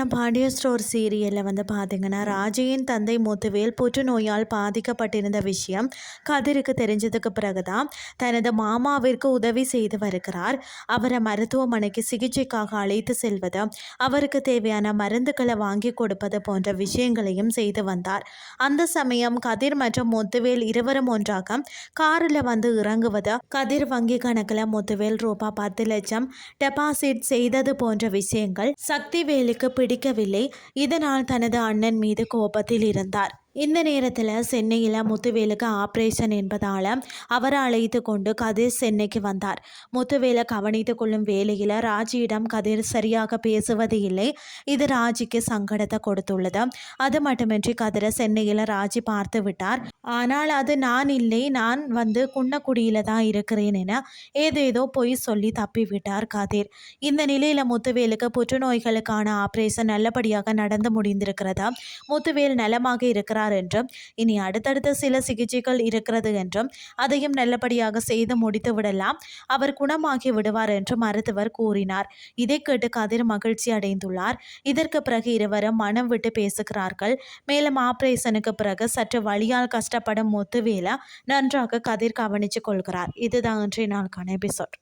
தினம் பாண்டிய ஸ்டோர் சீரியலில் பார்த்தீங்கன்னா ராஜியின் தந்தை முத்துவேல் புற்றுநோயால் பாதிக்கப்பட்டிருந்த விஷயம் கதிருக்கு தெரிஞ்சதுக்கு பிறகுதான் தனது மாமாவிற்கு உதவி செய்து வருகிறார். அவரை மருத்துவமனைக்கு சிகிச்சைக்காக அழைத்து செல்வது, அவருக்கு தேவையான மருந்துகளை வாங்கி கொடுப்பது போன்ற விஷயங்களையும் செய்து வந்தார். அந்த சமயம் கதிர் மற்றும் முத்துவேல் இருவரும் ஒன்றாக காரில் இறங்குவது, கதிர் வங்கி கணக்கில் முத்துவேல் ரூபாய் 10 லட்சம் டெபாசிட் செய்தது போன்ற விஷயங்கள் சக்திவேலுக்கு பிடிக்கவில்லை. இதனால் தனது அண்ணன் மீது கோபத்தில் இருந்தார். இந்த நேரத்தில் சென்னையில் முத்துவேலுக்கு ஆப்ரேஷன் என்பதால் அவரை அழைத்து கொண்டு கதிர் சென்னைக்கு வந்தார். முத்துவேலை கவனித்து கொள்ளும் வேளையில் ராஜியிடம் கதிர் சரியாக பேசுவது இல்லை. இது ராஜிக்கு சங்கடத்தை கொடுத்துள்ளது. அது மட்டுமின்றி கதிரை சென்னையில் ராஜி பார்த்து விட்டார். ஆனால் அது நான் இல்லை, நான் குன்னக்குடியில் தான் இருக்கிறேன் என ஏதேதோ பொய் சொல்லி தப்பிவிட்டார் கதிர். இந்த நிலையில் முத்துவேலுக்கு புற்றுநோய்களுக்கான ஆப்ரேஷன் நல்லபடியாக நடந்து முடிந்திருக்கிறது. முத்துவேல் நலமாக இருக்கிறார் என்றும் இனி அடுத்தடுத்த சில சிகிச்சைகள் இருக்கிறது என்றும் அதையும் நல்லபடியாக செய்து முடித்து விடலாம், அவர் குணமாகி விடுவார் என்று மருத்துவர் கூறினார். இதை கேட்டு கதிர் மகிழ்ச்சி அடைந்துள்ளார். இதற்கு பிறகு இருவரும் மனம் விட்டு பேசுகிறார்கள். மேலும் ஆபரேஷனுக்கு பிறகு சற்று வலியால் கஷ்டப்படும் முத்துவேலை நன்றாக கதிர் கவனித்துக் கொள்கிறார். இதுதான் இன்றைய நாளுக்கான எபிசோட்.